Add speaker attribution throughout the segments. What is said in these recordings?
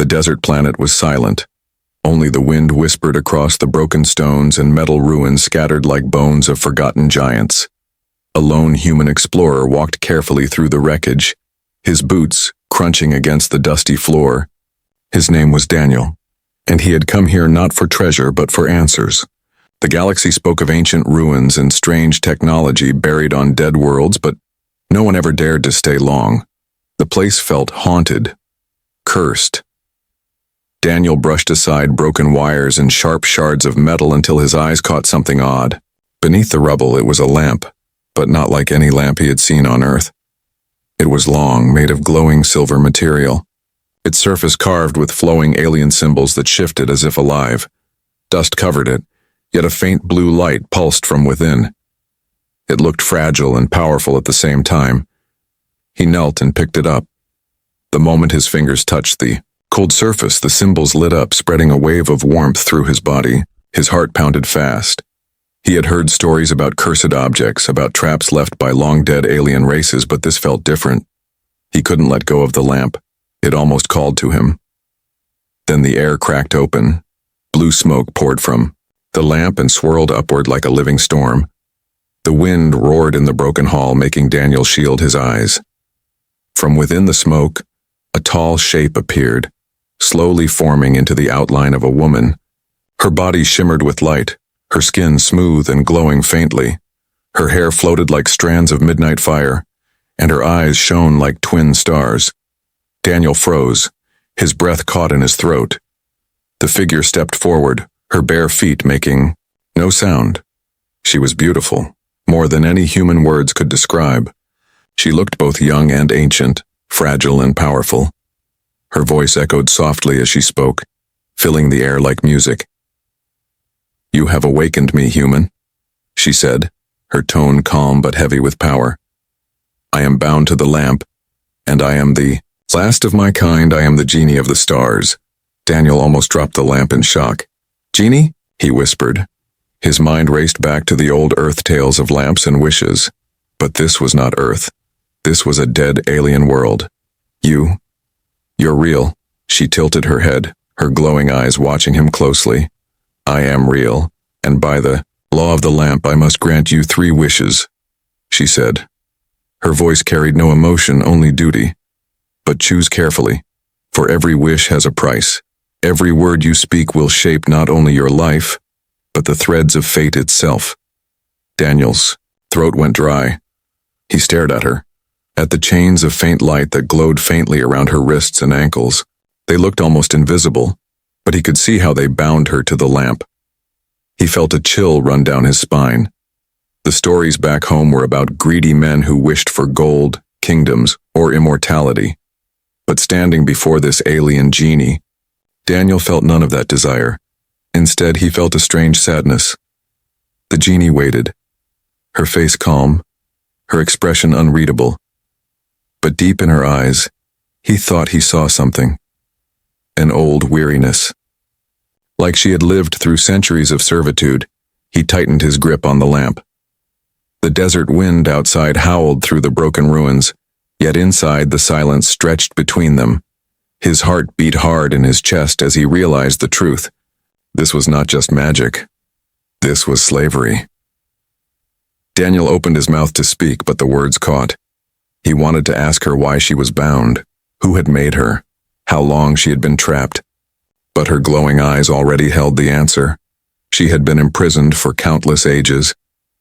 Speaker 1: The desert planet was silent. Only the wind whispered across the broken stones and metal ruins scattered like bones of forgotten giants. A lone human explorer walked carefully through the wreckage, his boots crunching against the dusty floor. His name was Daniel, and he had come here not for treasure but for answers. The galaxy spoke of ancient ruins and strange technology buried on dead worlds, but no one ever dared to stay long. The place felt haunted, cursed. Daniel brushed aside broken wires and sharp shards of metal until his eyes caught something odd. Beneath the rubble it was a lamp, but not like any lamp he had seen on Earth. It was long, made of glowing silver material, its surface carved with flowing alien symbols that shifted as if alive. Dust covered it, yet a faint blue light pulsed from within. It looked fragile and powerful at the same time. He knelt and picked it up. The moment his fingers touched the cold surface, the symbols lit up, spreading a wave of warmth through his body. His heart pounded fast. He had heard stories about cursed objects, about traps left by long-dead alien races, but this felt different. He couldn't let go of the lamp. It almost called to him. Then the air cracked open. Blue smoke poured from the lamp and swirled upward like a living storm. The wind roared in the broken hall, making Daniel shield his eyes. From within the smoke, a tall shape appeared, slowly forming into the outline of a woman. Her body shimmered with light, her skin smooth and glowing faintly. Her hair floated like strands of midnight fire, and her eyes shone like twin stars. Daniel froze, his breath caught in his throat. The figure stepped forward, her bare feet making no sound. She was beautiful, more than any human words could describe. She looked both young and ancient, fragile and powerful. Her voice echoed softly as she spoke, filling the air like music. "You have awakened me, human," she said, her tone calm but heavy with power. "I am bound to the lamp, and I am the last of my kind. I am the genie of the stars." Daniel almost dropped the lamp in shock. "Genie?" he whispered. His mind raced back to the old Earth tales of lamps and wishes. But this was not Earth. This was a dead alien world. You're real." She tilted her head, her glowing eyes watching him closely. "I am real, and by the law of the lamp I must grant you 3 wishes," she said. Her voice carried no emotion, only duty. "But choose carefully, for every wish has a price. Every word you speak will shape not only your life, but the threads of fate itself." Daniel's throat went dry. He stared at her, at the chains of faint light that glowed faintly around her wrists and ankles. They looked almost invisible, but he could see how they bound her to the lamp. He felt a chill run down his spine. The stories back home were about greedy men who wished for gold, kingdoms, or immortality. But standing before this alien genie, Daniel felt none of that desire. Instead, he felt a strange sadness. The genie waited, her face calm, her expression unreadable. But deep in her eyes, he thought he saw something. An old weariness. Like she had lived through centuries of servitude, he tightened his grip on the lamp. The desert wind outside howled through the broken ruins, yet inside the silence stretched between them. His heart beat hard in his chest as he realized the truth. This was not just magic. This was slavery. Daniel opened his mouth to speak, but the words caught. He wanted to ask her why she was bound, who had made her, how long she had been trapped. But her glowing eyes already held the answer. She had been imprisoned for countless ages,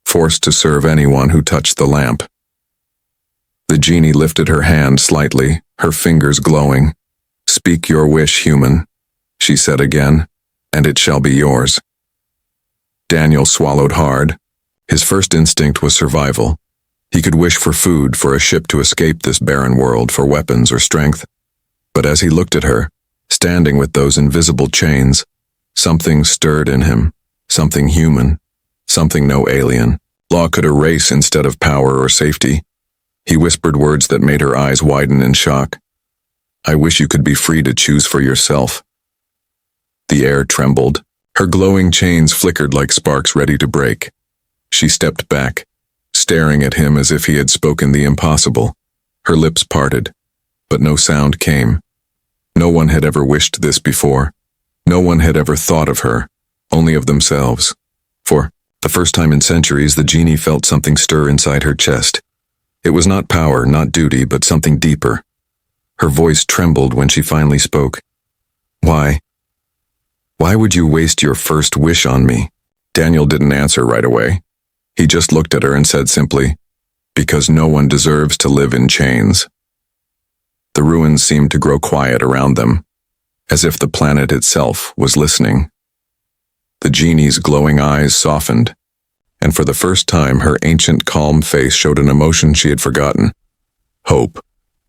Speaker 1: forced to serve anyone who touched the lamp. The genie lifted her hand slightly, her fingers glowing. "Speak your wish, human," she said again, "and it shall be yours." Daniel swallowed hard. His first instinct was survival. He could wish for food, for a ship to escape this barren world, for weapons or strength. But as he looked at her, standing with those invisible chains, something stirred in him, something human, something no alien law could erase instead of power or safety. He whispered words that made her eyes widen in shock. "I wish you could be free to choose for yourself." The air trembled. Her glowing chains flickered like sparks ready to break. She stepped back, staring at him as if he had spoken the impossible. Her lips parted, but no sound came. No one had ever wished this before. No one had ever thought of her, only of themselves. For the first time in centuries, the genie felt something stir inside her chest. It was not power, not duty, but something deeper. Her voice trembled when she finally spoke. Why? Why would you waste your first wish on me? Daniel didn't answer right away. He just looked at her and said simply, because no one deserves to live in chains. The ruins seemed to grow quiet around them, as if the planet itself was listening. The genie's glowing eyes softened, and for the first time her ancient calm face showed an emotion she had forgotten. Hope.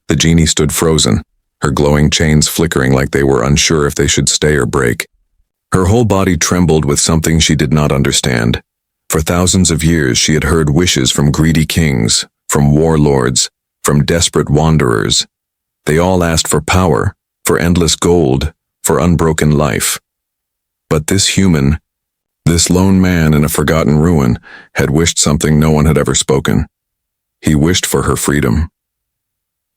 Speaker 1: The genie stood frozen, her glowing chains flickering like they were unsure if they should stay or break. Her whole body trembled with something she did not understand. For thousands of years she had heard wishes from greedy kings, from warlords, from desperate wanderers. They all asked for power, for endless gold, for unbroken life. But this human, this lone man in a forgotten ruin, had wished something no one had ever spoken. He wished for her freedom.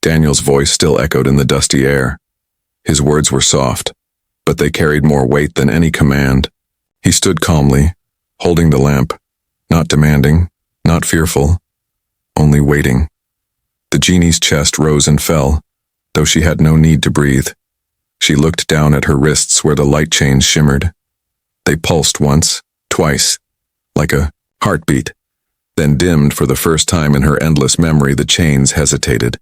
Speaker 1: Daniel's voice still echoed in the dusty air. His words were soft, but they carried more weight than any command. He stood calmly, holding the lamp, not demanding, not fearful, only waiting. The genie's chest rose and fell, though she had no need to breathe. She looked down at her wrists where the light chains shimmered. They pulsed once, twice, like a heartbeat, then dimmed for the first time in her endless memory. The chains hesitated.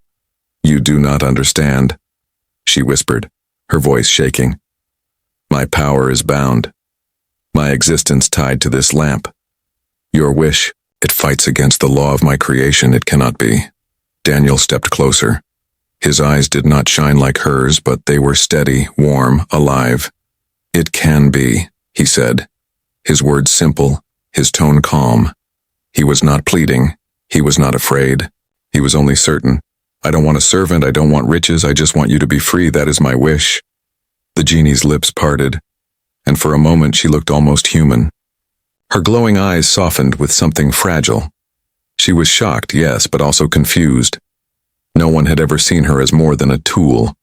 Speaker 1: You do not understand, she whispered, her voice shaking. My power is bound. My existence tied to this lamp. Your wish, it fights against the law of my creation. It cannot be. Daniel stepped closer. His eyes did not shine like hers, but they were steady, warm, alive. It can be, he said, his words simple, his tone calm. He was not pleading. He was not afraid. He was only certain. I don't want a servant. I don't want riches. I just want you to be free. That is my wish. The genie's lips parted, and for a moment she looked almost human. Her glowing eyes softened with something fragile. She was shocked, yes, but also confused. No one had ever seen her as more than a tool,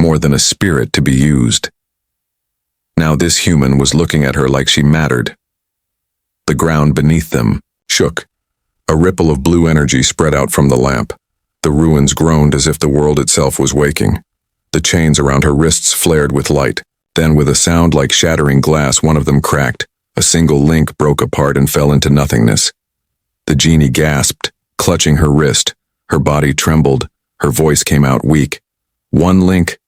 Speaker 1: more than a spirit to be used. Now this human was looking at her like she mattered. The ground beneath them shook. A ripple of blue energy spread out from the lamp. The ruins groaned as if the world itself was waking. The chains around her wrists flared with light. Then, with a sound like shattering glass, one of them cracked. A single link broke apart and fell into nothingness. The genie gasped, clutching her wrist. Her body trembled. Her voice came out weak. One link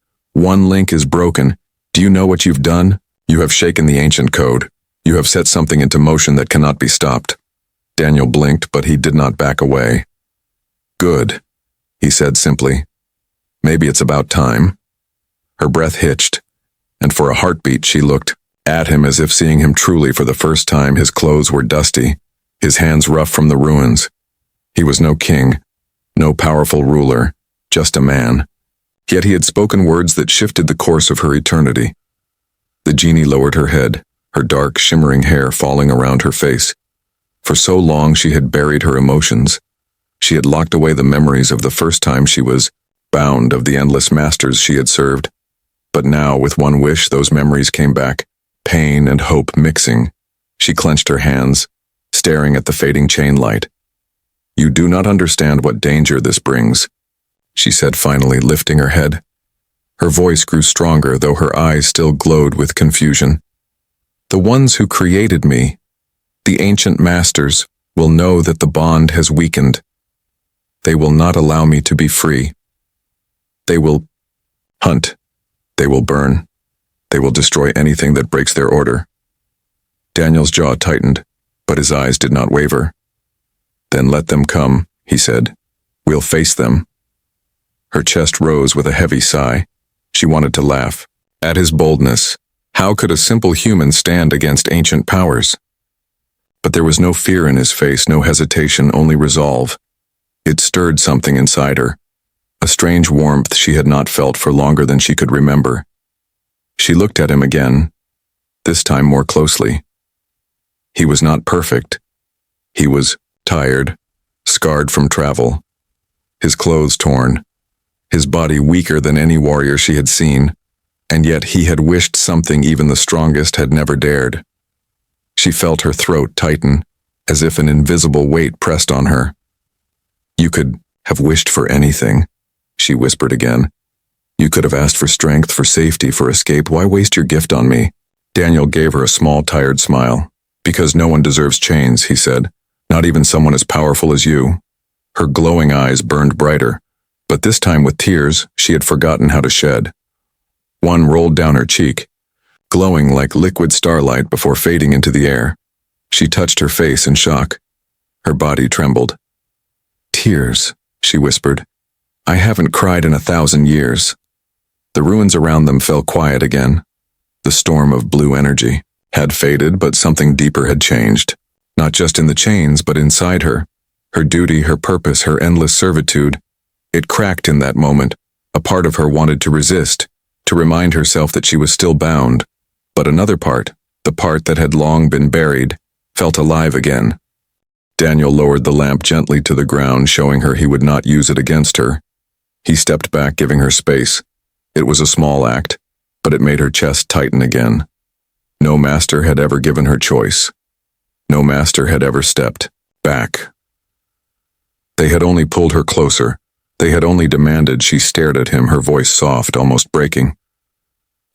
Speaker 1: is broken. Do you know what you've done? You have shaken the ancient code. You have set something into motion that cannot be stopped. Daniel blinked, but he did not back away. Good, he said simply. Maybe it's about time. Her breath hitched, and for a heartbeat she looked at him as if seeing him truly for the first time. His clothes were dusty, his hands rough from the ruins. He was no king, no powerful ruler, just a man. Yet he had spoken words that shifted the course of her eternity. The genie lowered her head, her dark, shimmering hair falling around her face. For so long she had buried her emotions. She had locked away the memories of the first time she was bound, of the endless masters she had served. But now, with one wish, those memories came back, pain and hope mixing. She clenched her hands, staring at the fading chain light. You do not understand what danger this brings, she said finally, lifting her head. Her voice grew stronger, though her eyes still glowed with confusion. The ones who created me, the ancient masters, will know that the bond has weakened. They will not allow me to be free. They will hunt. They will burn. They will destroy anything that breaks their order. Daniel's jaw tightened, but his eyes did not waver. Then let them come, he said. We'll face them. Her chest rose with a heavy sigh. She wanted to laugh. At his boldness, how could a simple human stand against ancient powers? But there was no fear in his face, no hesitation, only resolve. It stirred something inside her, a strange warmth she had not felt for longer than she could remember. She looked at him again, this time more closely. He was not perfect. He was tired, scarred from travel, his clothes torn, his body weaker than any warrior she had seen, and yet he had wished something even the strongest had never dared. She felt her throat tighten, as if an invisible weight pressed on her. "You could have wished for anything," she whispered again. "You could have asked for strength, for safety, for escape. Why waste your gift on me?" Daniel gave her a small, tired smile. "Because no one deserves chains," he said. "Not even someone as powerful as you." Her glowing eyes burned brighter, but this time with tears she had forgotten how to shed. One rolled down her cheek, glowing like liquid starlight before fading into the air. She touched her face in shock. Her body trembled. "Tears," she whispered. "I haven't cried in 1,000 years." The ruins around them fell quiet again. The storm of blue energy had faded, but something deeper had changed. Not just in the chains, but inside her. Her duty, her purpose, her endless servitude. It cracked in that moment. A part of her wanted to resist, to remind herself that she was still bound. But another part, the part that had long been buried, felt alive again. Daniel lowered the lamp gently to the ground, showing her he would not use it against her. He stepped back, giving her space. It was a small act, but it made her chest tighten again. No master had ever given her choice. No master had ever stepped back. They had only pulled her closer. They had only demanded. She stared at him, her voice soft, almost breaking.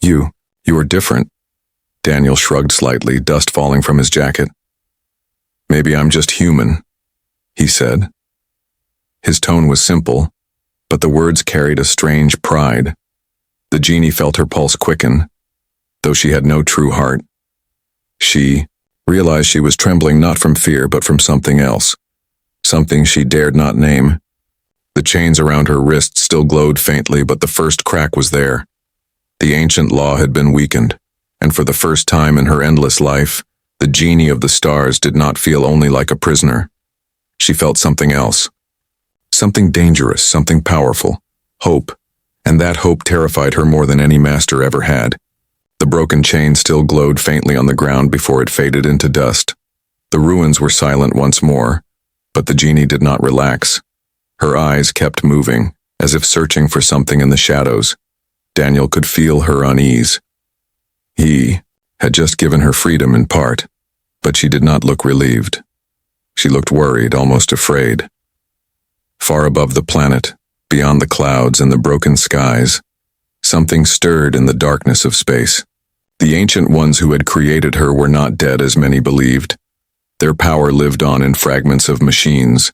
Speaker 1: You are different." Daniel shrugged slightly, dust falling from his jacket. "Maybe I'm just human," he said. His tone was simple, but the words carried a strange pride. The genie felt her pulse quicken, though she had no true heart. She realized she was trembling not from fear, but from something else. Something she dared not name. The chains around her wrists still glowed faintly, but the first crack was there. The ancient law had been weakened, and for the first time in her endless life, the genie of the stars did not feel only like a prisoner. She felt something else. Something dangerous, something powerful. Hope. And that hope terrified her more than any master ever had. The broken chain still glowed faintly on the ground before it faded into dust. The ruins were silent once more, but the genie did not relax. Her eyes kept moving, as if searching for something in the shadows. Daniel could feel her unease. He had just given her freedom in part, but she did not look relieved. She looked worried, almost afraid. Far above the planet, beyond the clouds and the broken skies, something stirred in the darkness of space. The ancient ones who had created her were not dead as many believed. Their power lived on in fragments of machines,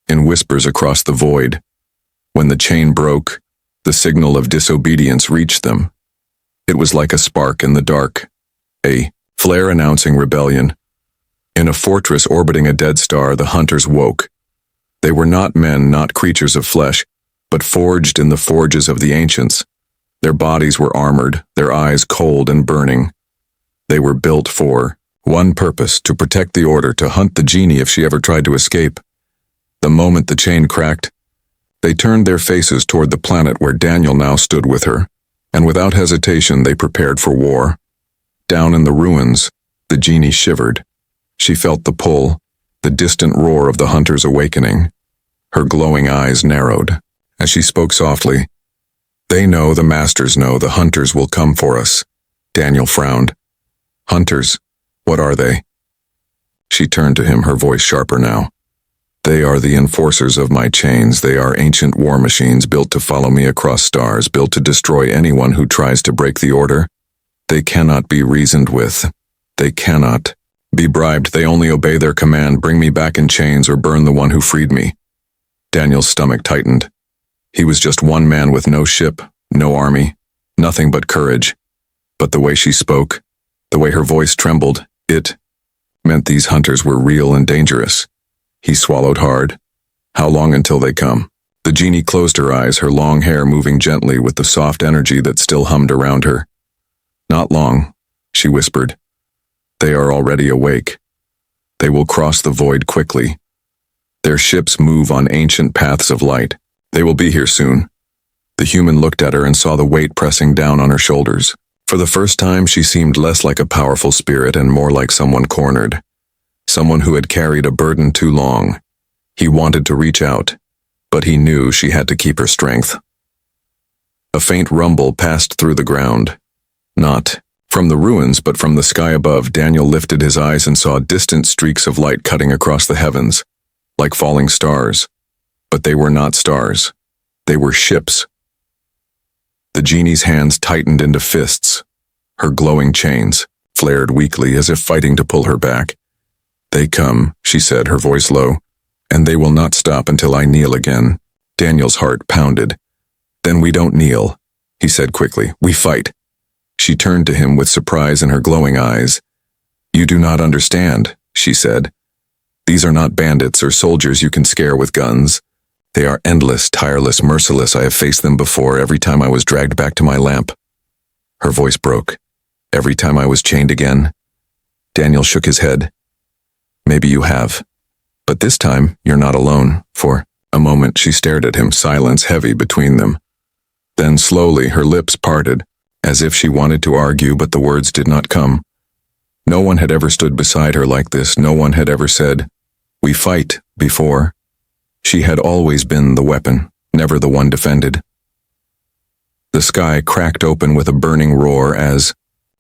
Speaker 1: in whispers across the void. When the chain broke, the signal of disobedience reached them. It was like a spark in the dark, a flare announcing rebellion. In a fortress orbiting a dead star, the hunters woke. They were not men, not creatures of flesh, but forged in the forges of the ancients. Their bodies were armored, their eyes cold and burning. They were built for one purpose: to protect the order, to hunt the genie if she ever tried to escape. The moment the chain cracked, they turned their faces toward the planet where Daniel now stood with her, and without hesitation they prepared for war. Down in the ruins, the genie shivered. She felt the pull, the distant roar of the hunters awakening. Her glowing eyes narrowed. As she spoke softly, "They know, the masters know, the hunters will come for us." Daniel frowned. "Hunters? What are they?" She turned to him, her voice sharper now. "They are the enforcers of my chains. They are ancient war machines built to follow me across stars, built to destroy anyone who tries to break the order. They cannot be reasoned with. They cannot be bribed. They only obey their command: bring me back in chains or burn the one who freed me." Daniel's stomach tightened. He was just one man with no ship, no army, nothing but courage. But the way she spoke, the way her voice trembled, it meant these hunters were real and dangerous. He swallowed hard. "How long until they come?" The genie closed her eyes, her long hair moving gently with the soft energy that still hummed around her. "Not long," she whispered. "They are already awake. They will cross the void quickly. Their ships move on ancient paths of light. They will be here soon." The human looked at her and saw the weight pressing down on her shoulders. For the first time, she seemed less like a powerful spirit and more like someone cornered. Someone who had carried a burden too long. He wanted to reach out, but he knew she had to keep her strength. A faint rumble passed through the ground. Not from the ruins, but from the sky above. Daniel lifted his eyes and saw distant streaks of light cutting across the heavens, like falling stars. But they were not stars. They were ships. The genie's hands tightened into fists. Her glowing chains flared weakly as if fighting to pull her back. "They come," she said, her voice low, "and they will not stop until I kneel again." Daniel's heart pounded. "Then we don't kneel," he said quickly. "We fight." She turned to him with surprise in her glowing eyes. "You do not understand," she said. "These are not bandits or soldiers you can scare with guns. They are endless, tireless, merciless. I have faced them before, every time I was dragged back to my lamp." Her voice broke. "Every time I was chained again?" Daniel shook his head. "Maybe you have. But this time, you're not alone." For a moment she stared at him, silence heavy between them. Then slowly her lips parted, as if she wanted to argue, but the words did not come. No one had ever stood beside her like this. No one had ever said, "We fight," before. She had always been the weapon, never the one defended. The sky cracked open with a burning roar as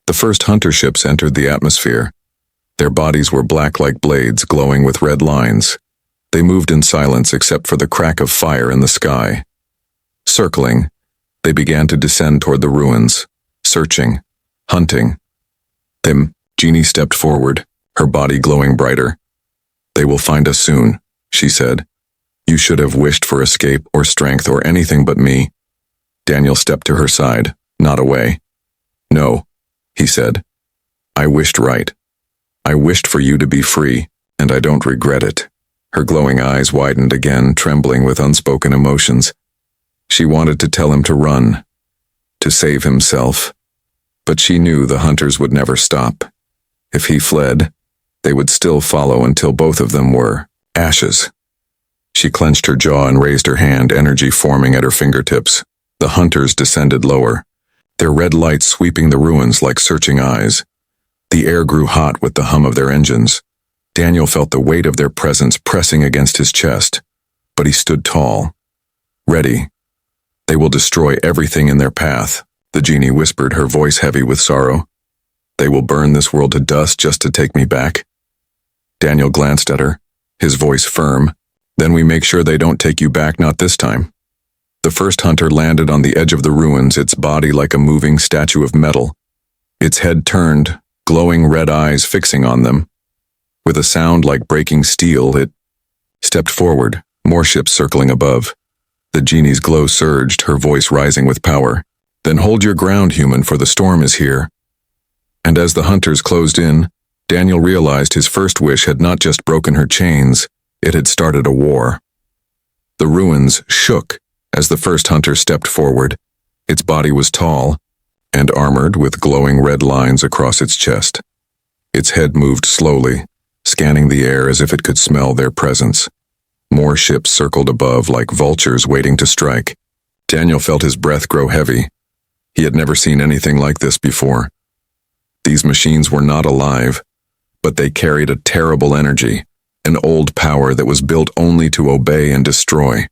Speaker 1: the first hunter ships entered the atmosphere. Their bodies were black like blades, glowing with red lines. They moved in silence except for the crack of fire in the sky. Circling, they began to descend toward the ruins, searching, hunting. Then Genie stepped forward, her body glowing brighter. "They will find us soon," she said. "You should have wished for escape or strength or anything but me." Daniel stepped to her side, not away. "No," he said. "I wished right. I wished for you to be free, and I don't regret it." Her glowing eyes widened again, trembling with unspoken emotions. She wanted to tell him to run, to save himself. But she knew the hunters would never stop. If he fled, they would still follow until both of them were ashes. She clenched her jaw and raised her hand, energy forming at her fingertips. The hunters descended lower, their red lights sweeping the ruins like searching eyes. The air grew hot with the hum of their engines. Daniel felt the weight of their presence pressing against his chest, but he stood tall, ready. "They will destroy everything in their path," the genie whispered, her voice heavy with sorrow. "They will burn this world to dust just to take me back." Daniel glanced at her, his voice firm. "Then we make sure they don't take you back, not this time." The first hunter landed on the edge of the ruins, its body like a moving statue of metal. Its head turned, glowing red eyes fixing on them. With a sound like breaking steel, it stepped forward, more ships circling above. The genie's glow surged, her voice rising with power. "Then hold your ground, human, for the storm is here." And as the hunters closed in, Daniel realized his first wish had not just broken her chains, it had started a war. The ruins shook as the first hunter stepped forward. Its body was tall and armored with glowing red lines across its chest. Its head moved slowly, scanning the air as if it could smell their presence. More ships circled above like vultures waiting to strike. Daniel felt his breath grow heavy. He had never seen anything like this before. These machines were not alive, but they carried a terrible energy, an old power that was built only to obey and destroy.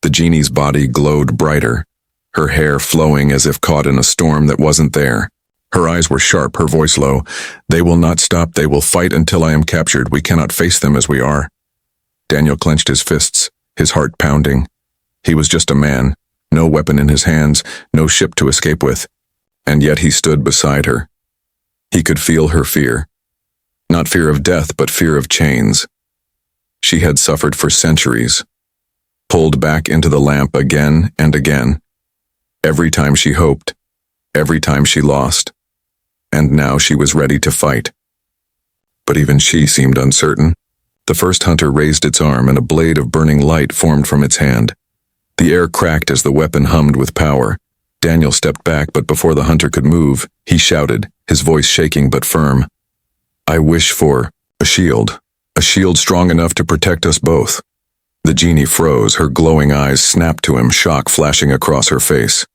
Speaker 1: The genie's body glowed brighter, her hair flowing as if caught in a storm that wasn't there. Her eyes were sharp, her voice low. "They will not stop. They will fight until I am captured. We cannot face them as we are." Daniel clenched his fists, his heart pounding. He was just a man, no weapon in his hands, no ship to escape with. And yet he stood beside her. He could feel her fear. Not fear of death, but fear of chains. She had suffered for centuries, pulled back into the lamp again and again. Every time she hoped, every time she lost. And now she was ready to fight. But even she seemed uncertain. The first hunter raised its arm and a blade of burning light formed from its hand. The air cracked as the weapon hummed with power. Daniel stepped back, but before the hunter could move, he shouted, his voice shaking but firm. "I wish for a shield strong enough to protect us both." The genie froze, her glowing eyes snapped to him, shock flashing across her face.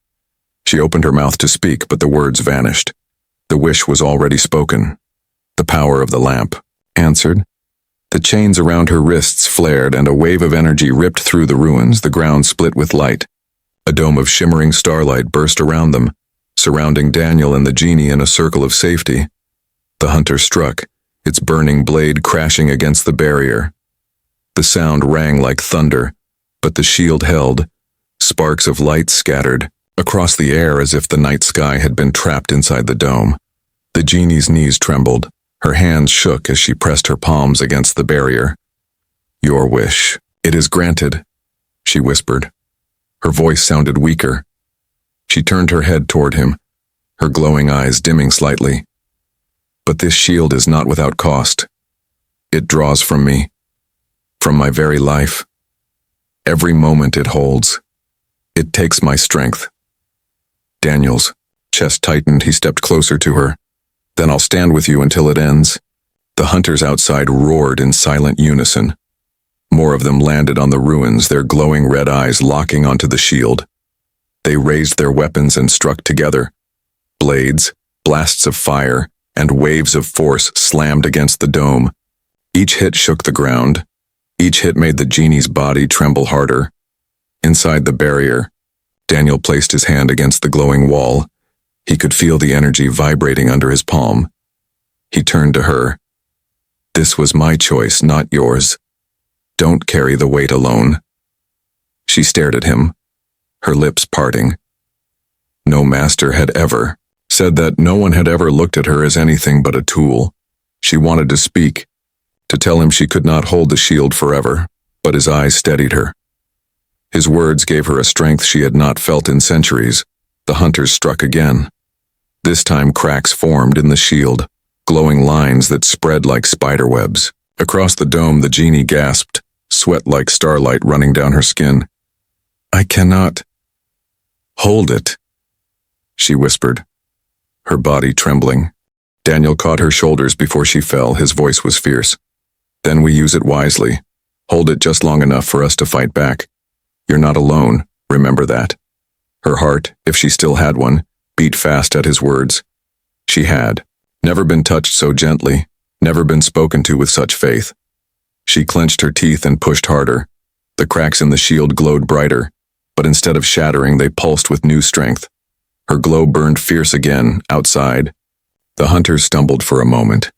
Speaker 1: She opened her mouth to speak, but the words vanished. The wish was already spoken. The power of the lamp answered. The chains around her wrists flared, and a wave of energy ripped through the ruins. The ground split with light. A dome of shimmering starlight burst around them, surrounding Daniel and the genie in a circle of safety. The hunter struck, its burning blade crashing against the barrier. The sound rang like thunder, but the shield held. Sparks of light scattered across the air as if the night sky had been trapped inside the dome. The genie's knees trembled. Her hands shook as she pressed her palms against the barrier. "Your wish. It is granted," she whispered. Her voice sounded weaker. She turned her head toward him, her glowing eyes dimming slightly. "But this shield is not without cost. It draws from me, from my very life. Every moment it holds. It takes my strength." Daniel's chest tightened. He stepped closer to her. "Then I'll stand with you until it ends." The hunters outside roared in silent unison. More of them landed on the ruins, their glowing red eyes locking onto the shield. They raised their weapons and struck together. Blades, blasts of fire, and waves of force slammed against the dome. Each hit shook the ground. Each hit made the genie's body tremble harder. Inside the barrier, Daniel placed his hand against the glowing wall. He could feel the energy vibrating under his palm. He turned to her. "This was my choice, not yours. Don't carry the weight alone." She stared at him, her lips parting. No master had ever said that. No one had ever looked at her as anything but a tool. She wanted to speak, to tell him she could not hold the shield forever, but his eyes steadied her. His words gave her a strength she had not felt in centuries. The hunters struck again. This time cracks formed in the shield, glowing lines that spread like spiderwebs. Across the dome, the genie gasped, sweat like starlight running down her skin. "I cannot hold it," she whispered, her body trembling. Daniel caught her shoulders before she fell. His voice was fierce. "Then we use it wisely. Hold it just long enough for us to fight back. You're not alone, remember that." Her heart, if she still had one, beat fast at his words. She had never been touched so gently, never been spoken to with such faith. She clenched her teeth and pushed harder. The cracks in the shield glowed brighter, but instead of shattering, they pulsed with new strength. Her glow burned fierce again, outside. The hunters stumbled for a moment.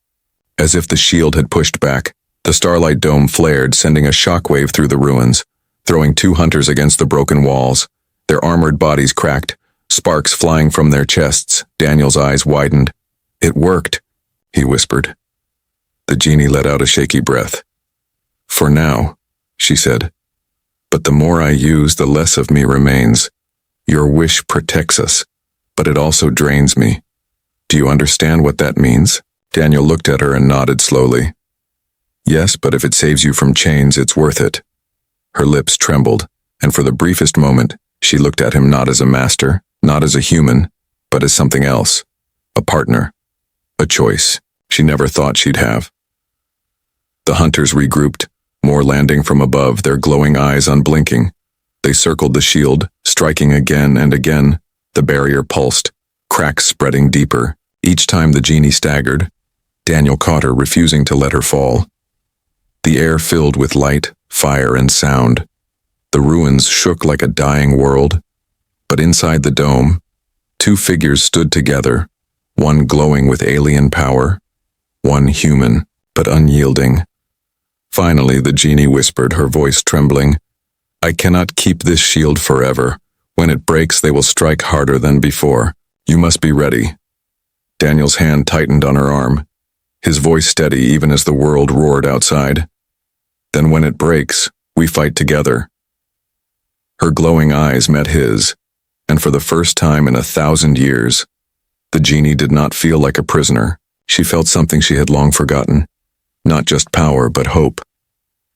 Speaker 1: As if the shield had pushed back, the starlight dome flared, sending a shockwave through the ruins, throwing two hunters against the broken walls. Their armored bodies cracked, sparks flying from their chests. Daniel's eyes widened. "It worked," he whispered. The genie let out a shaky breath. "For now," she said. "But the more I use, the less of me remains. Your wish protects us, but it also drains me. Do you understand what that means?" Daniel looked at her and nodded slowly. "Yes, but if it saves you from chains, it's worth it." Her lips trembled, and for the briefest moment, she looked at him not as a master, not as a human, but as something else. A partner. A choice she never thought she'd have. The hunters regrouped, more landing from above, their glowing eyes unblinking. They circled the shield, striking again and again. The barrier pulsed, cracks spreading deeper. Each time the genie staggered, Daniel caught her, refusing to let her fall. The air filled with light, fire, and sound. The ruins shook like a dying world. But inside the dome, two figures stood together, one glowing with alien power, one human, but unyielding. Finally, the genie whispered, her voice trembling, "I cannot keep this shield forever. When it breaks, they will strike harder than before. You must be ready." Daniel's hand tightened on her arm, his voice steady even as the world roared outside. "Then when it breaks, we fight together." Her glowing eyes met his, and for the first time in 1,000 years, the genie did not feel like a prisoner. She felt something she had long forgotten. Not just power, but hope.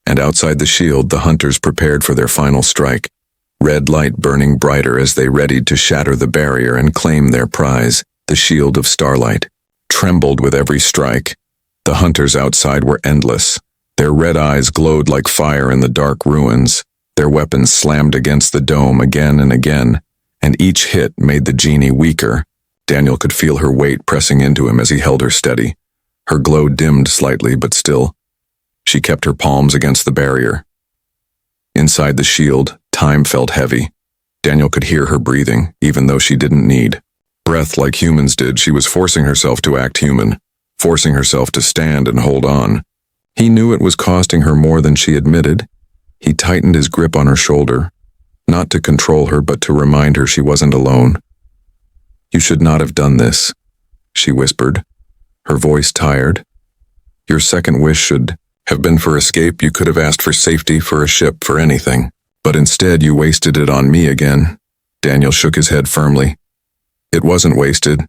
Speaker 1: And outside the shield, the hunters prepared for their final strike, red light burning brighter as they readied to shatter the barrier and claim their prize. The shield of starlight trembled with every strike. The hunters outside were endless. Their red eyes glowed like fire in the dark ruins. Their weapons slammed against the dome again and again, and each hit made the genie weaker. Daniel could feel her weight pressing into him as he held her steady. Her glow dimmed slightly, but still, she kept her palms against the barrier. Inside the shield, time felt heavy. Daniel could hear her breathing, even though she didn't need. breath like humans did. She was forcing herself to act human, forcing herself to stand and hold on. He knew it was costing her more than she admitted. He tightened his grip on her shoulder, not to control her but to remind her she wasn't alone. "You should not have done this," she whispered, her voice tired. "Your second wish should have been for escape. You could have asked for safety, for a ship, for anything. But instead you wasted it on me again." Daniel shook his head firmly. "It wasn't wasted.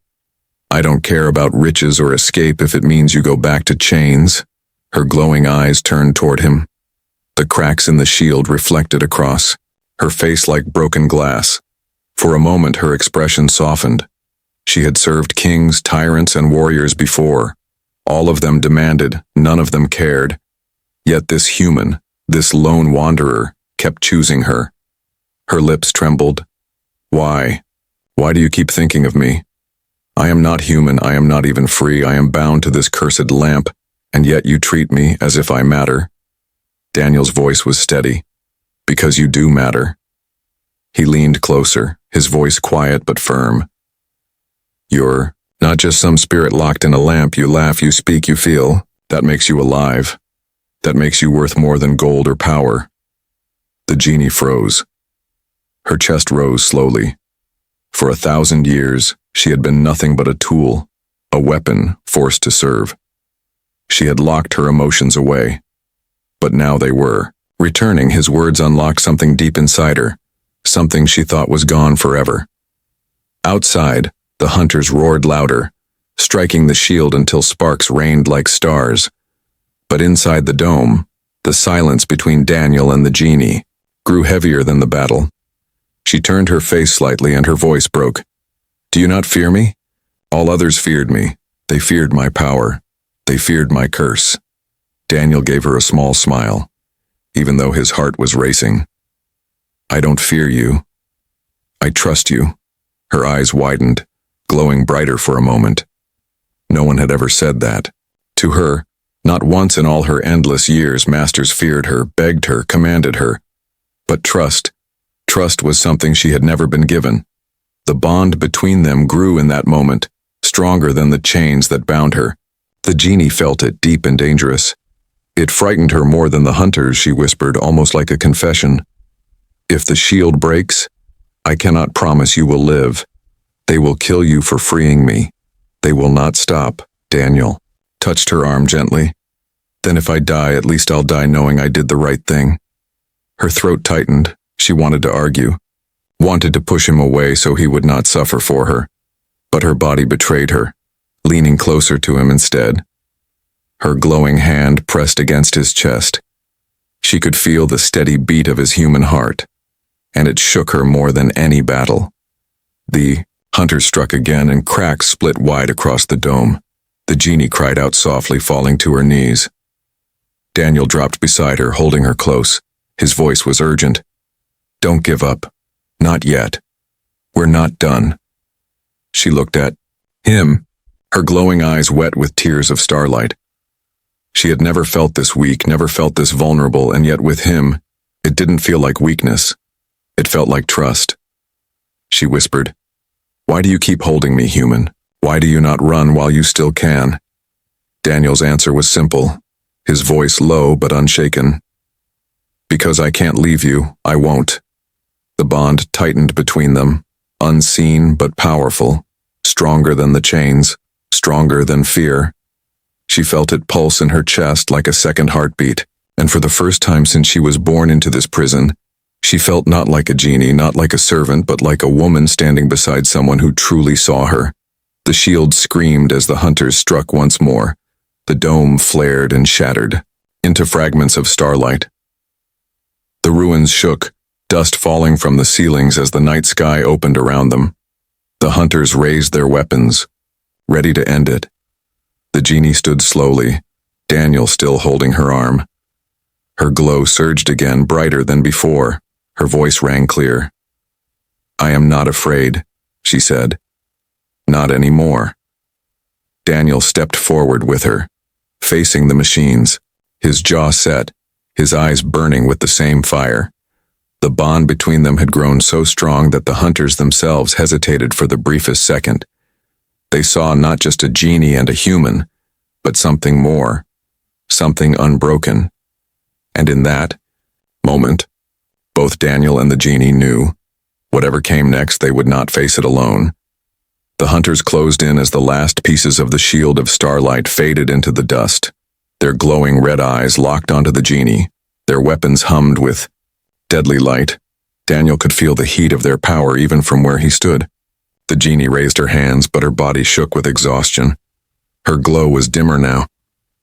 Speaker 1: I don't care about riches or escape if it means you go back to chains." Her glowing eyes turned toward him. The cracks in the shield reflected across, her face like broken glass. For a moment her expression softened. She had served kings, tyrants, and warriors before. All of them demanded, none of them cared. Yet this human, this lone wanderer, kept choosing her. Her lips trembled. "Why? Why do you keep thinking of me? I am not human, I am not even free, I am bound to this cursed lamp, and yet you treat me as if I matter." Daniel's voice was steady. "Because you do matter." He leaned closer, his voice quiet but firm. "You're not just some spirit locked in a lamp. You laugh, you speak, you feel. That makes you alive. That makes you worth more than gold or power." The genie froze. Her chest rose slowly. For 1,000 years, she had been nothing but a tool, a weapon forced to serve. She had locked her emotions away. But now they were. Returning, his words unlocked something deep inside her, something she thought was gone forever. Outside, the hunters roared louder, striking the shield until sparks rained like stars. But inside the dome, the silence between Daniel and the genie grew heavier than the battle. She turned her face slightly and her voice broke. "Do you not fear me? All others feared me. They feared my power. They feared my curse." Daniel gave her a small smile, even though his heart was racing. "I don't fear you. I trust you." Her eyes widened, glowing brighter for a moment. No one had ever said that. To her, not once in all her endless years, masters feared her, begged her, commanded her. But trust was something she had never been given. The bond between them grew in that moment, stronger than the chains that bound her. The genie felt it, deep and dangerous. It frightened her more than the hunters, she whispered, almost like a confession. "If the shield breaks, I cannot promise you will live. They will kill you for freeing me. They will not stop." Daniel touched her arm gently. "Then if I die, at least I'll die knowing I did the right thing." Her throat tightened. She wanted to argue, wanted to push him away so he would not suffer for her. But her body betrayed her, leaning closer to him instead. Her glowing hand pressed against his chest. She could feel the steady beat of his human heart, and it shook her more than any battle. The hunter struck again, and cracks split wide across the dome. The genie cried out softly, falling to her knees. Daniel dropped beside her, holding her close. His voice was urgent. "Don't give up. Not yet. We're not done." She looked at him, her glowing eyes wet with tears of starlight. She had never felt this weak, never felt this vulnerable, and yet with him, it didn't feel like weakness. It felt like trust. She whispered, "Why do you keep holding me, human? Why do you not run while you still can?" Daniel's answer was simple, his voice low but unshaken. "Because I can't leave you, I won't." The bond tightened between them, unseen but powerful, stronger than the chains, stronger than fear. She felt it pulse in her chest like a second heartbeat, and for the first time since she was born into this prison, she felt not like a genie, not like a servant, but like a woman standing beside someone who truly saw her. The shield screamed as the hunters struck once more. The dome flared and shattered into fragments of starlight. The ruins shook, dust falling from the ceilings as the night sky opened around them. The hunters raised their weapons, ready to end it. The genie stood slowly, Daniel still holding her arm. Her glow surged again, brighter than before. Her voice rang clear. "I am not afraid," she said. "Not anymore." Daniel stepped forward with her, facing the machines, his jaw set, his eyes burning with the same fire. The bond between them had grown so strong that the hunters themselves hesitated for the briefest second. They saw not just a genie and a human, but something more, something unbroken. And in that moment, both Daniel and the genie knew, whatever came next, they would not face it alone. The hunters closed in as the last pieces of the shield of starlight faded into the dust. Their glowing red eyes locked onto the genie, their weapons hummed with deadly light. Daniel could feel the heat of their power even from where he stood. The genie raised her hands, but her body shook with exhaustion. Her glow was dimmer now,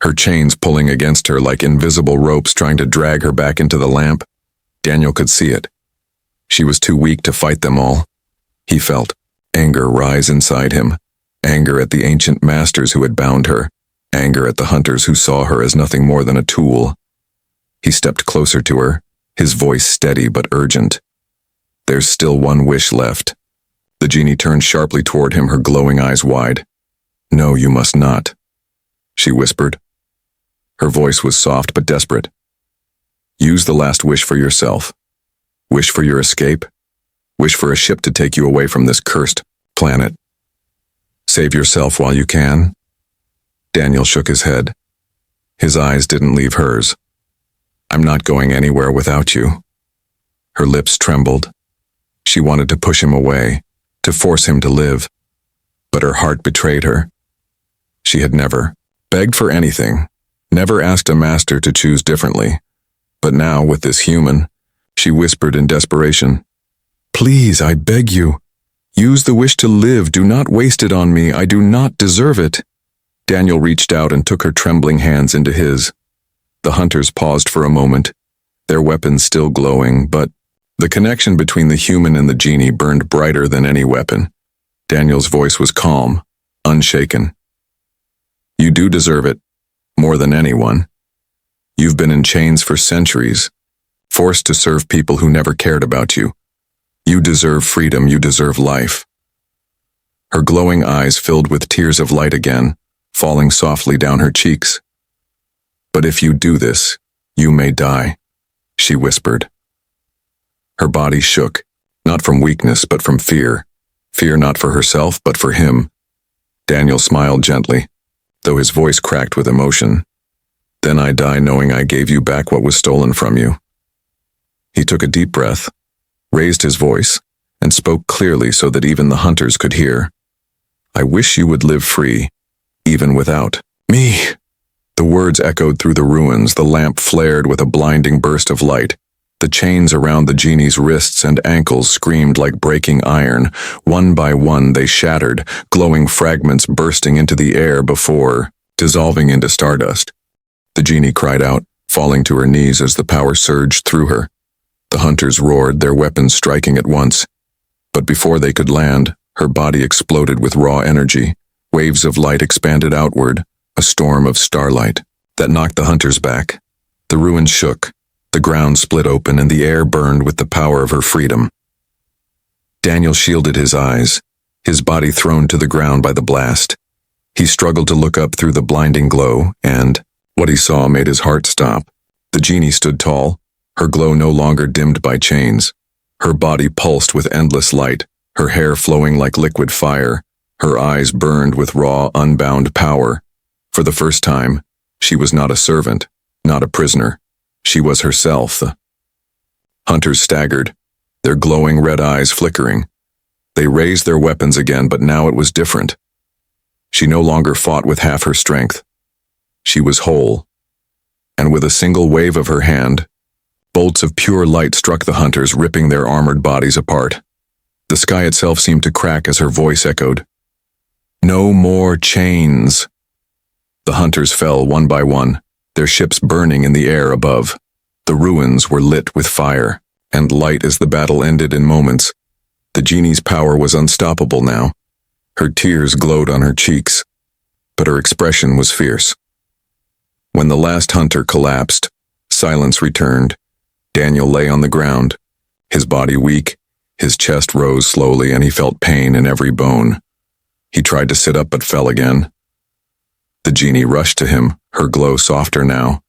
Speaker 1: her chains pulling against her like invisible ropes trying to drag her back into the lamp. Daniel could see it. She was too weak to fight them all. He felt anger rise inside him, anger at the ancient masters who had bound her, anger at the hunters who saw her as nothing more than a tool. He stepped closer to her, his voice steady but urgent. There's still one wish left. The genie turned sharply toward him, her glowing eyes wide. No, you must not, she whispered. Her voice was soft but desperate. Use the last wish for yourself. Wish for your escape. Wish for a ship to take you away from this cursed planet. Save yourself while you can. Daniel shook his head. His eyes didn't leave hers. I'm not going anywhere without you. Her lips trembled. She wanted to push him away, to force him to live. But her heart betrayed her. She had never begged for anything, never asked a master to choose differently. But now, with this human, she whispered in desperation, Please, I beg you. Use the wish to live. Do not waste it on me. I do not deserve it. Daniel reached out and took her trembling hands into his. The hunters paused for a moment, their weapons still glowing, but the connection between the human and the genie burned brighter than any weapon. Daniel's voice was calm, unshaken. You do deserve it, more than anyone. You've been in chains for centuries, forced to serve people who never cared about you. You deserve freedom, you deserve life. Her glowing eyes filled with tears of light again, falling softly down her cheeks. But if you do this, you may die, she whispered. Her body shook, not from weakness but from fear. Fear not for herself but for him. Daniel smiled gently, though his voice cracked with emotion. Then I die knowing I gave you back what was stolen from you. He took a deep breath, raised his voice, and spoke clearly so that even the hunters could hear. I wish you would live free, even without me. The words echoed through the ruins, the lamp flared with a blinding burst of light. The chains around the genie's wrists and ankles screamed like breaking iron. One by one they shattered, glowing fragments bursting into the air before dissolving into stardust. The genie cried out, falling to her knees as the power surged through her. The hunters roared, their weapons striking at once. But before they could land, her body exploded with raw energy. Waves of light expanded outward, a storm of starlight that knocked the hunters back. The ruins shook, the ground split open, and the air burned with the power of her freedom. Daniel shielded his eyes, his body thrown to the ground by the blast. He struggled to look up through the blinding glow, and what he saw made his heart stop. The genie stood tall, her glow no longer dimmed by chains. Her body pulsed with endless light, her hair flowing like liquid fire. Her eyes burned with raw, unbound power. For the first time, she was not a servant, not a prisoner. She was herself. The hunters staggered, their glowing red eyes flickering. They raised their weapons again, but now it was different. She no longer fought with half her strength. She was whole. And with a single wave of her hand, bolts of pure light struck the hunters, ripping their armored bodies apart. The sky itself seemed to crack as her voice echoed. No more chains. The hunters fell one by one, their ships burning in the air above. The ruins were lit with fire, and light as the battle ended in moments. The genie's power was unstoppable now. Her tears glowed on her cheeks, but her expression was fierce. When the last hunter collapsed, silence returned. Daniel lay on the ground, his body weak, his chest rose slowly, and he felt pain in every bone. He tried to sit up but fell again. The genie rushed to him, her glow softer now.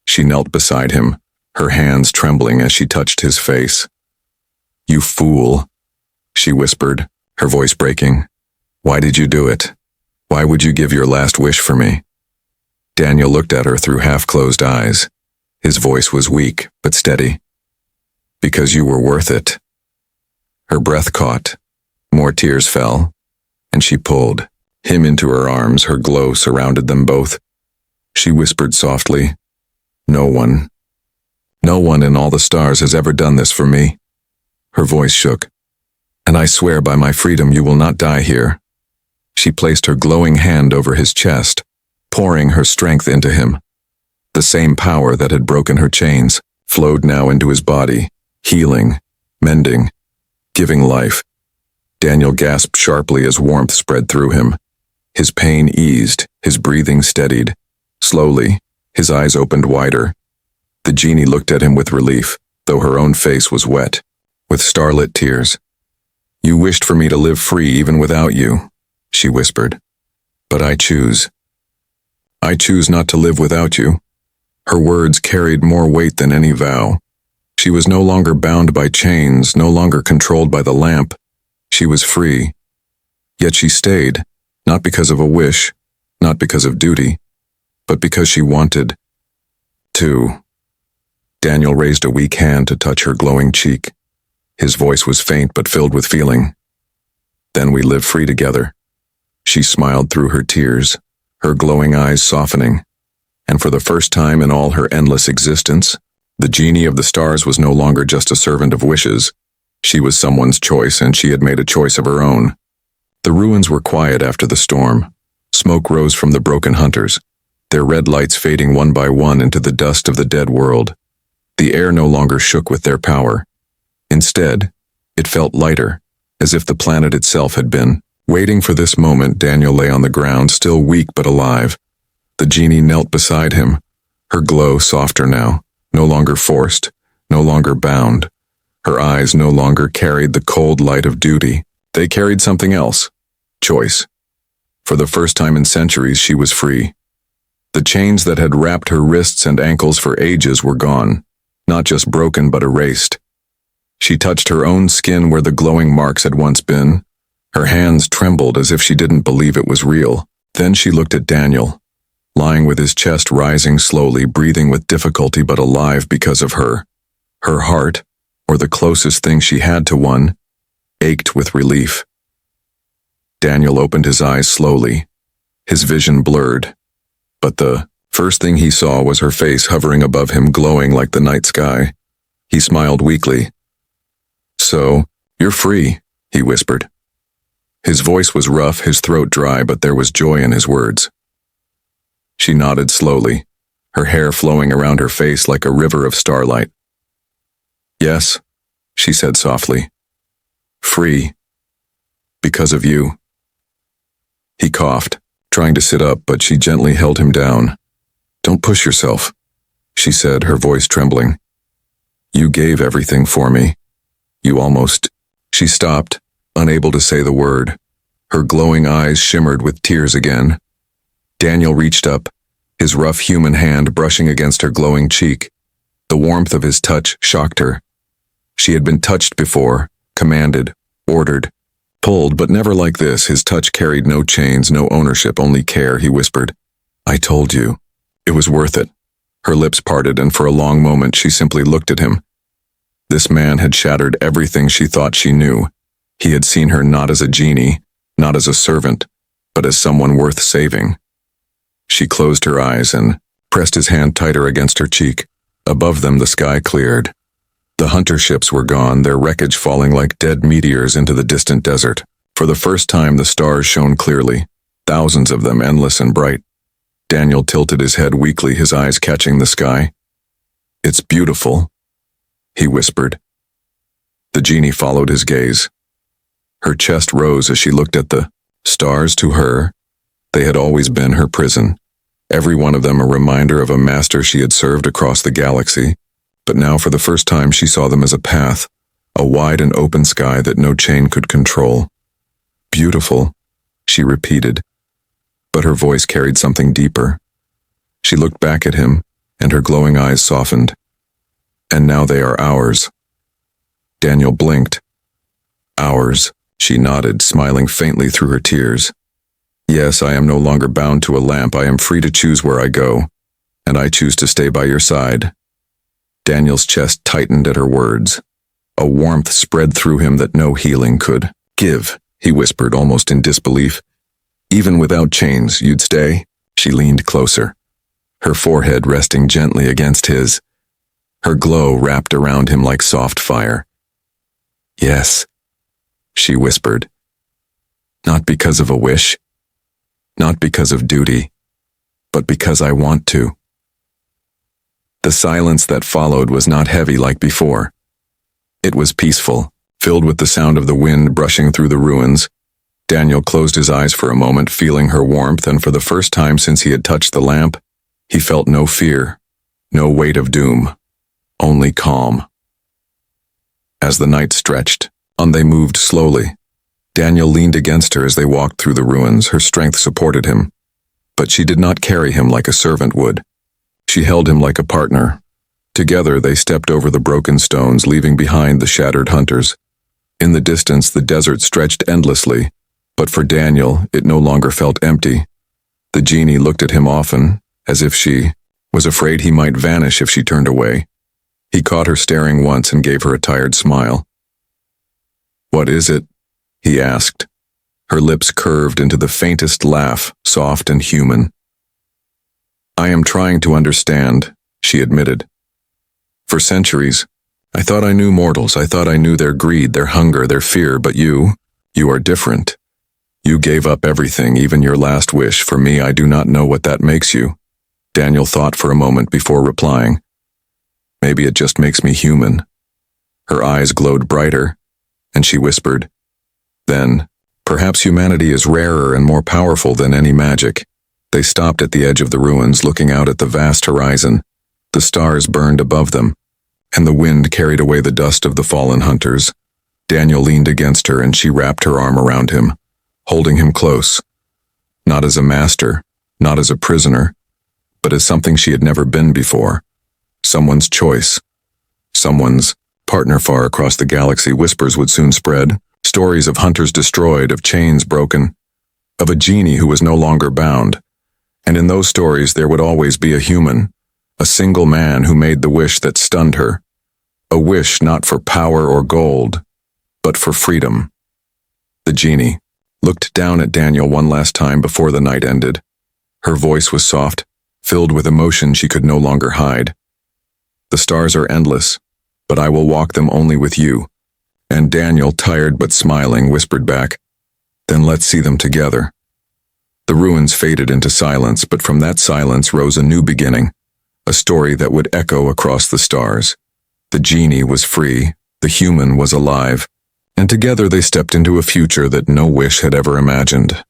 Speaker 1: She knelt beside him, her hands trembling as she touched his face. "You fool," she whispered, her voice breaking. "Why did you do it? Why would you give your last wish for me?" Daniel looked at her through half-closed eyes. His voice was weak, but steady. "Because you were worth it." Her breath caught. More tears fell, and she pulled him into her arms. Her glow surrounded them both. She whispered softly, No one in all the stars has ever done this for me." Her voice shook. "And I swear by my freedom you will not die here." She placed her glowing hand over his chest, pouring her strength into him. The same power that had broken her chains flowed now into his body, healing, mending, giving life. Daniel gasped sharply as warmth spread through him. His pain eased, his breathing steadied. Slowly, his eyes opened wider. The genie looked at him with relief, though her own face was wet with starlit tears. "You wished for me to live free even without you," she whispered. "But I choose not to live without you." Her words carried more weight than any vow. She was no longer bound by chains, no longer controlled by the lamp. She was free. Yet she stayed, not because of a wish, not because of duty, but because she wanted to. Daniel raised a weak hand to touch her glowing cheek. His voice was faint but filled with feeling. "Then we live free together." She smiled through her tears, her glowing eyes softening. And for the first time in all her endless existence, the genie of the stars was no longer just a servant of wishes. She was someone's choice, and she had made a choice of her own. The ruins were quiet after the storm. Smoke rose from the broken hunters, their red lights fading one by one into the dust of the dead world. The air no longer shook with their power. Instead, it felt lighter, as if the planet itself had been. Waiting for this moment, Daniel lay on the ground, still weak but alive. The genie knelt beside him, her glow softer now, no longer forced, no longer bound. Her eyes no longer carried the cold light of duty. They carried something else. Choice. For the first time in centuries, she was free. The chains that had wrapped her wrists and ankles for ages were gone, not just broken but erased. She touched her own skin where the glowing marks had once been. Her hands trembled as if she didn't believe it was real. Then she looked at Daniel, lying with his chest rising slowly, breathing with difficulty but alive because of her. Her heart, or the closest thing she had to one, ached with relief. Daniel opened his eyes slowly, his vision blurred. But the first thing he saw was her face hovering above him, glowing like the night sky. He smiled weakly. "So, you're free," he whispered. His voice was rough, his throat dry, but there was joy in his words. She nodded slowly, her hair flowing around her face like a river of starlight. "Yes," she said softly. "Free. Because of you." He coughed, trying to sit up, but she gently held him down. "Don't push yourself," she said, her voice trembling. "You gave everything for me. You almost—" She stopped, unable to say the word. Her glowing eyes shimmered with tears again. Daniel reached up, his rough human hand brushing against her glowing cheek. The warmth of his touch shocked her. She had been touched before, commanded, ordered, pulled, but never like this. His touch carried no chains, no ownership, only care. He whispered, "I told you. It was worth it." Her lips parted, and for a long moment she simply looked at him. This man had shattered everything she thought she knew. He had seen her not as a genie, not as a servant, but as someone worth saving. She closed her eyes and pressed his hand tighter against her cheek. Above them the sky cleared. The hunter ships were gone, their wreckage falling like dead meteors into the distant desert. For the first time the stars shone clearly, thousands of them, endless and bright. Daniel tilted his head weakly, his eyes catching the sky. "It's beautiful," he whispered. The genie followed his gaze. Her chest rose as she looked at the stars. To her, they had always been her prison, every one of them a reminder of a master she had served across the galaxy. But now for the first time she saw them as a path, a wide and open sky that no chain could control. "Beautiful," she repeated, but her voice carried something deeper. She looked back at him, and her glowing eyes softened. And now they are ours. Daniel blinked. Ours, she nodded, smiling faintly through her tears. Yes, I am no longer bound to a lamp. I am free to choose where I go, and I choose to stay by your side. Daniel's chest tightened at her words. A warmth spread through him that no healing could give, he whispered, almost in disbelief. Even without chains, you'd stay? She leaned closer, her forehead resting gently against his. Her glow wrapped around him like soft fire. Yes, she whispered. Not because of a wish, not because of duty, but because I want to. The silence that followed was not heavy like before. It was peaceful, filled with the sound of the wind brushing through the ruins. Daniel closed his eyes for a moment, feeling her warmth, and for the first time since he had touched the lamp, he felt no fear, no weight of doom, only calm. As the night stretched, on they moved slowly. Daniel leaned against her as they walked through the ruins. Her strength supported him, but she did not carry him like a servant would. She held him like a partner. Together they stepped over the broken stones, leaving behind the shattered hunters. In the distance, the desert stretched endlessly, but for Daniel, it no longer felt empty. The genie looked at him often, as if she was afraid he might vanish if she turned away. He caught her staring once and gave her a tired smile. What is it? He asked. Her lips curved into the faintest laugh, soft and human. I am trying to understand, she admitted. For centuries, I thought I knew mortals. I thought I knew their greed, their hunger, their fear, but you are different. You gave up everything, even your last wish. For me, I do not know what that makes you. Daniel thought for a moment before replying. Maybe it just makes me human. Her eyes glowed brighter, and she whispered, Then, perhaps humanity is rarer and more powerful than any magic. They stopped at the edge of the ruins, looking out at the vast horizon. The stars burned above them, and the wind carried away the dust of the fallen hunters. Daniel leaned against her, and she wrapped her arm around him, holding him close. Not as a master, not as a prisoner, but as something she had never been before. Someone's choice. Someone's partner. Far across the galaxy, whispers would soon spread. Stories of hunters destroyed, of chains broken, of a genie who was no longer bound. And in those stories there would always be a human, a single man who made the wish that stunned her. A wish not for power or gold, but for freedom. The genie looked down at Daniel one last time before the night ended. Her voice was soft, filled with emotion she could no longer hide. The stars are endless, but I will walk them only with you. And Daniel, tired but smiling, whispered back, Then let's see them together. The ruins faded into silence, but from that silence rose a new beginning, a story that would echo across the stars. The genie was free, the human was alive, and together they stepped into a future that no wish had ever imagined.